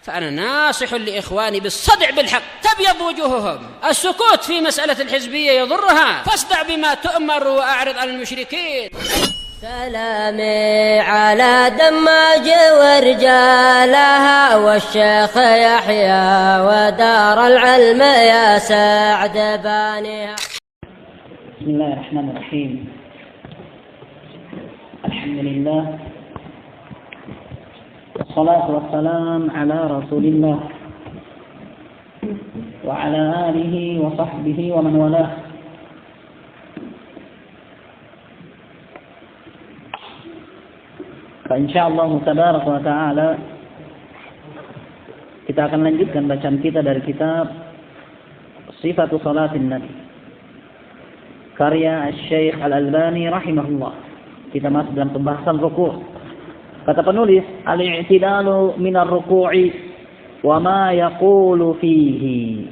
فأنا ناصح لإخواني بالصدع بالحق تبيض وجوههم. السكوت في مسألة الحزبية يضرها، فاصدع بما تؤمر وأعرض عن المشركين. سلامي على دماج ورجالها والشيخ يحيى ودار العلم يا سعد بانيها. بسم الله الرحمن الرحيم. الحمد لله والصلاة والسلام على رسول الله وعلى آله وصحبه ومن والاه. Insyaallah tabaraka wa ta'ala kita akan lanjutkan bacaan kita dari kitab Sifatu Salatin Nabi karya Syekh Al-Albani rahimahullah. Kita masuk dalam pembahasan ruku'. Kata penulis, al-i'tidalu minar ruku'i wa ma yaqulu fihi.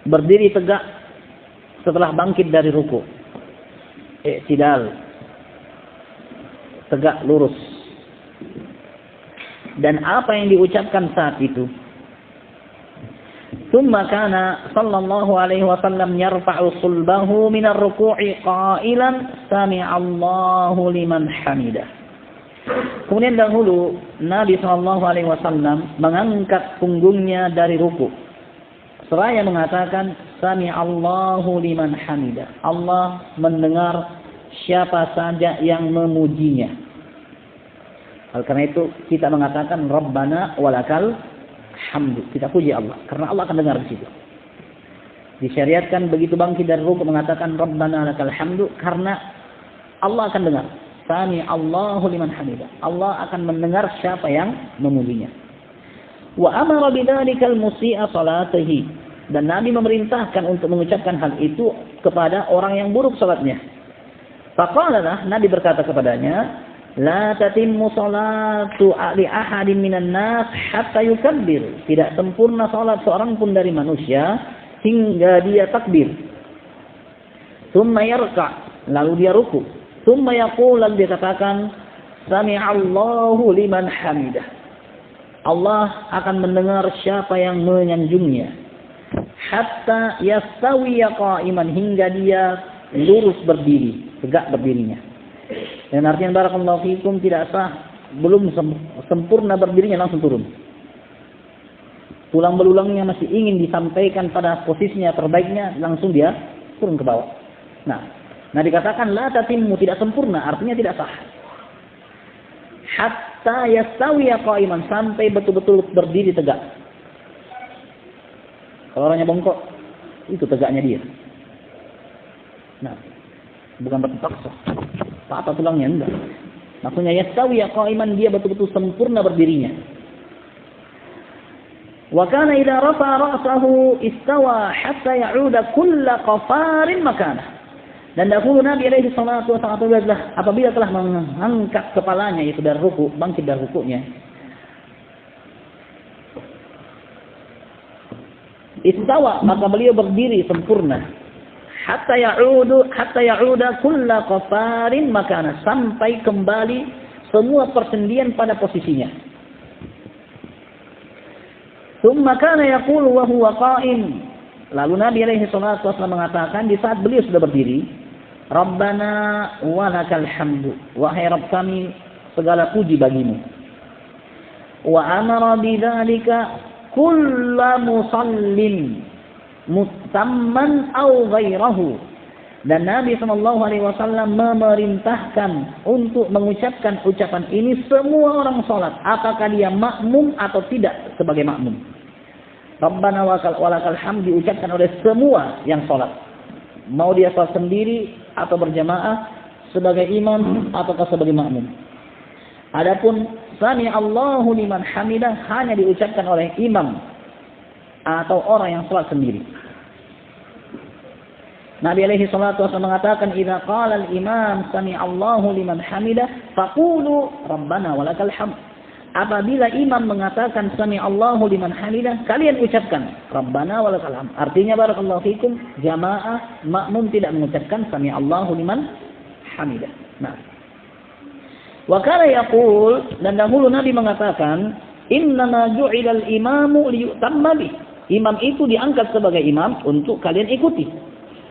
Berdiri tegak setelah bangkit dari ruku'. I'tidal, tegak lurus. Dan apa yang diucapkan saat itu? Tsumma kana sallallahu alaihi wasallam yarfa'u sulbahu minar ruku'i qailan sami'allahu liman hamidah. Kemudian dahulu Nabi sallallahu alaihi wasallam mengangkat punggungnya dari ruku'. Seraya mengatakan sami'allahu liman hamidah. Allah mendengar siapa saja yang memujinya. Oleh karena itu kita mengatakan Rabbana walakal hamdu. Kita puji Allah karena Allah akan dengar di situ. Disyariatkan begitu bangkit dari ruku' mengatakan Rabbana lakal hamdu karena Allah akan dengar. Sami'allahu liman hamidah. Allah akan mendengar siapa yang memujinya. Wa amara bidzalikal musii'a salatihi. Dan Nabi memerintahkan untuk mengucapkan hal itu kepada orang yang buruk salatnya. Faqala, Nabi berkata kepadanya, la tatimmu salatu li ahadin minan nas hatta yukabbir. Tidak sempurna salat seorang pun dari manusia hingga dia takbir. Tsumma yarka', lalu dia ruku'. Tsumma yaqul, dia katakan sami'allahu liman hamidah. Allah akan mendengar siapa yang menyanjungnya. Hatta yastawiya qa'iman, hingga dia lurus berdiri, tegak berdirinya. Dan artinya barakallahu fikum tidak sah, belum sempurna berdirinya langsung turun. Tulang belulangnya masih ingin disampaikan pada posisinya terbaiknya, langsung dia turun ke bawah. Nah dikatakan la tatimmu, tidak sempurna, artinya tidak sah. Hatta yastawiya qa'iman, sampai betul-betul berdiri tegak. Kalau orangnya bongkok, itu tegaknya dia. Nah, bukan berpaksa. Patah tulangnya, enggak. Maksudnya yastawiya qa'iman, dia betul-betul sempurna berdirinya. Wa kana idza rafa'a ra'sahu istawa hatta ya'uda kullu qafarin makanah. Dan dahulu Nabi alaihi salatu wasallam apabila telah mengangkat kepalanya, yaitu dari ruku', bangkit dari ruku'nya, istawa, maka beliau berdiri sempurna. Hatta ya'uda kullu qafarin makana, sampai kembali semua persendian pada posisinya. Tsumma kana yaqulu wa huwa qa'im. Lalu Nabi alaihi salatu wasallam mengatakan di saat beliau sudah berdiri, Rabbana walakal hamdu. Wahai Rabb kami, segala puji bagimu. Wa amara bidzalika kulla musallin mutamman aw ghairahu. Dan Nabi SAW memerintahkan untuk mengucapkan ucapan ini semua orang salat, apakah dia makmum atau tidak sebagai makmum. Rabbana walakal hamd diucapkan oleh semua yang salat, mau dia salat sendiri atau berjamaah, sebagai imam ataukah sebagai makmum. Adapun Sami Allahu liman hamidah hanya diucapkan oleh imam atau orang yang salat sendiri. Nabi alaihi salatu wasallam mengatakan, "Idza qala al-imam sami Allahu liman hamidah, faqulu rabbana walakal hamd." Apabila imam mengatakan sami Allahu liman hamidah, kalian ucapkan rabbana walakal hamd. Artinya barakallahu fikum, jamaah makmum tidak mengucapkan sami Allahu liman hamidah. Nah, Wa kana yaqul, dan dahulu Nabi mengatakan, innama ju'ilal imamu liyutamma bih. Imam itu diangkat sebagai imam untuk kalian ikuti.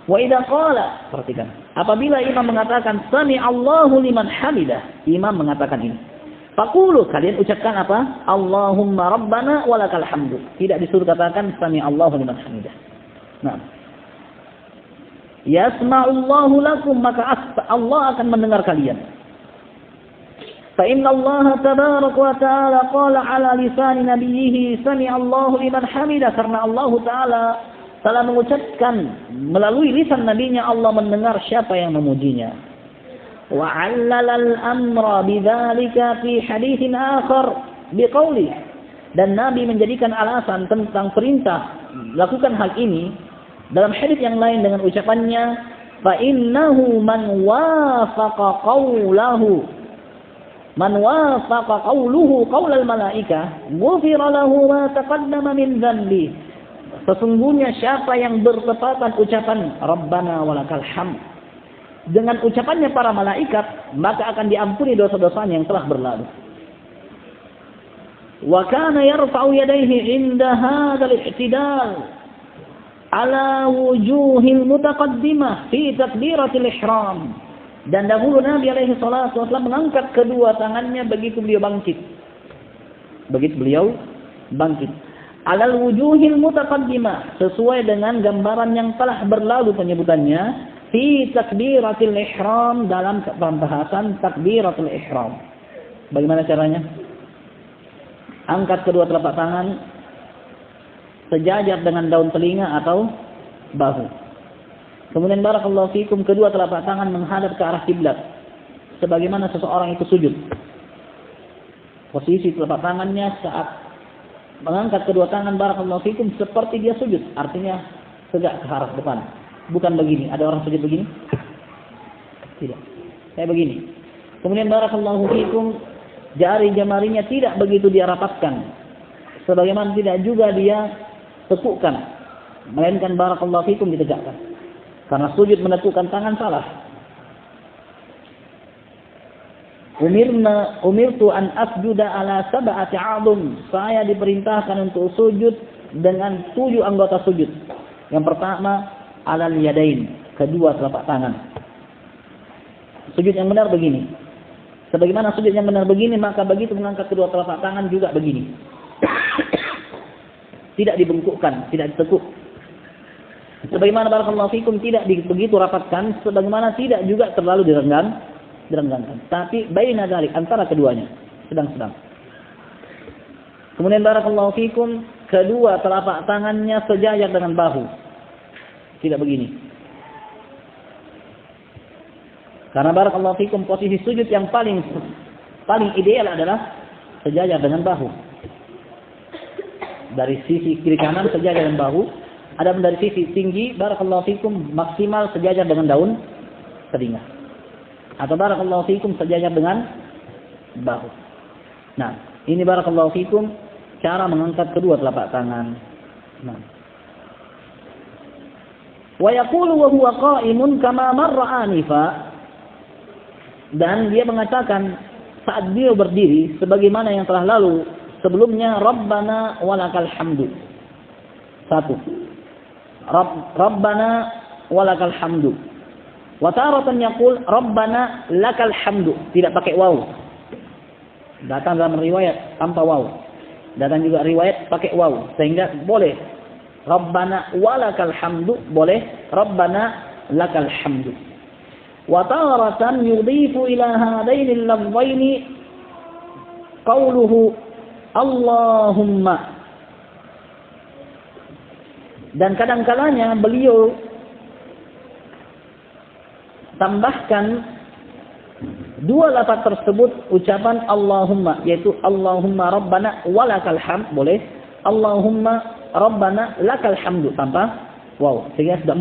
Wa idza qala, perhatikan, apabila imam mengatakan sami'allahu liman hamidah, imam mengatakan ini. Faqulu, kalian ucapkan apa? Allahumma rabbana walakal hamdu. Tidak disuruh katakan sami'allahu liman hamidah. Nah. Yasma'ullahu lakum, maka Allah akan mendengar kalian. Fa inna Allah tabaraka wa ta'ala qala ala lisan nabiyhi sami'allahu liman hamidah, karena Allah taala telah mengucapkan melalui lisan nabinya, Allah mendengar siapa yang memujinya. Wa 'allala al-amra bidzalika fi haditsin akhar biqauli, dan Nabi menjadikan alasan tentang perintah lakukan hal ini dalam hadis yang lain dengan ucapannya, fa innahu man wafaqa qawluhu qaulal malaikah ghufira lahu ma taqaddama min dhanbi. Sesungguhnya siapa yang bertepatan ucapan Rabbana walakal hamd dengan ucapannya para malaikat, maka akan diampuni dosa-dosanya yang telah berlalu. Wa kana yarfa'u yadayhi 'inda hadzal i'tidal ala wujuhil mutaqaddimah fi takbiratil ihram. Dan dahulu Nabi alaihi salatu wasallam mengangkat kedua tangannya begitu beliau bangkit. Alal wujuhil mutaqaddimah, sesuai dengan gambaran yang telah berlalu penyebutannya, fi takbiratil ihram, dalam pembahasan takbiratul ihram. Bagaimana caranya? Angkat kedua telapak tangan sejajar dengan daun telinga atau bahu. Kemudian barakallahu fikum, kedua telapak tangan menghadap ke arah kiblat, sebagaimana seseorang itu sujud. Posisi telapak tangannya saat mengangkat kedua tangan barakallahu fikum seperti dia sujud, artinya tegak ke arah depan. Bukan begini. Ada orang sujud begini? Tidak. Kayak begini. Kemudian barakallahu fikum, jari-jemarinya tidak begitu dia rapatkan, sebagaimana tidak juga dia tekukkan, melainkan barakallahu fikum ditegakkan. Karena sujud menekukkan tangan salah. Umirtu an asjuda ala sab'ati 'adhum. Saya diperintahkan untuk sujud dengan 7 anggota sujud. Yang pertama, alal yadain, kedua telapak tangan. Sujud yang benar begini. Sebagaimana sujud yang benar begini, maka begitu mengangkat kedua telapak tangan juga begini. Tidak dibengkukkan, tidak ditekuk. Sebagaimana barakallahu fikum tidak begitu rapatkan, sebagaimana tidak juga terlalu direnggangkan. Tapi baina dzalik, antara keduanya, sedang-sedang. Kemudian barakallahu fikum, kedua telapak tangannya sejajar dengan bahu. Tidak begini. Karena barakallahu fikum, posisi sujud yang paling ideal adalah sejajar dengan bahu. Dari sisi kiri kanan sejajar dengan bahu. Adapun dari sisi tinggi, barakallahu fikum, maksimal sejajar dengan daun telinga. Atau barakallahu fikum sejajar dengan bahu. Nah, ini barakallahu fikum cara mengangkat kedua telapak tangan. Nah. Wa yaqulu wa huwa qa'imun kama marra anifa. Dan dia mengatakan saat beliau berdiri sebagaimana yang telah lalu sebelumnya, Rabbana walakal hamdu. 1. Rabbana walakal hamdu. Wa taratan yaqul Rabbana lakal hamdu, tidak pakai waw. Datang dalam riwayat tanpa waw. Datang juga riwayat pakai waw, sehingga boleh Rabbana walakal hamdu, boleh Rabbana lakal hamdu. Wa taratan yudhifu ila hadaini al-lafzaini qawluhu Allahumma. Dan kadang-kalanya beliau tambahkan dua lafaz tersebut ucapan Allahumma, yaitu Allahumma Rabbana walakal hamd, boleh Allahumma Rabbana lakal hamdu tanpa waw, sehingga sudah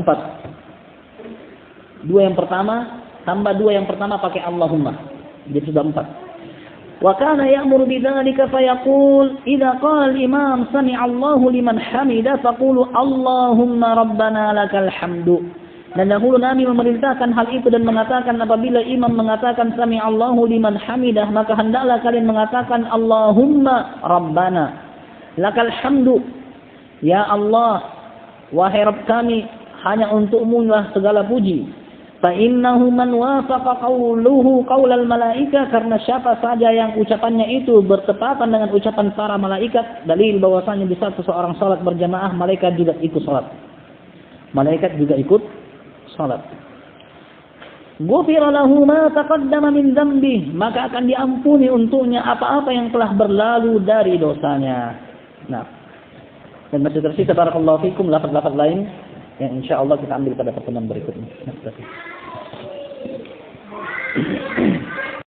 4. Dua yang pertama tambah dua yang pertama pakai Allahumma, jadi sudah 4. Wa kana ya'muru bidzalika fayaqul idza qala al-imam sami'a Allahu liman hamida faqulu Allahumma rabbana lakal hamdu. Dan dahulu Nabi memerintahkan hal itu dan mengatakan apabila imam mengatakan sami'allahu liman hamidah, maka hendaklah kalian mengatakan Allahumma Rabbana lakal hamdu. Ya Allah, wahai Rabb kami, hanya untukmu lah segala puji. Fa innahu man wafaqa qawluhu qaulal malaika, karena siapa saja yang ucapannya itu bertepatan dengan ucapan para malaikat, dalil bahwasanya di saat seseorang salat berjamaah, malaikat juga ikut salat. Malaikat juga ikut salat. Ghufira lahu ma taqaddama min dzambi, maka akan diampuni untuknya apa-apa yang telah berlalu dari dosanya. Nah, dan masih tersisa barakallahu fikum lafaz-lafaz lain yang insyaallah kita ambil pada pertemuan berikutnya.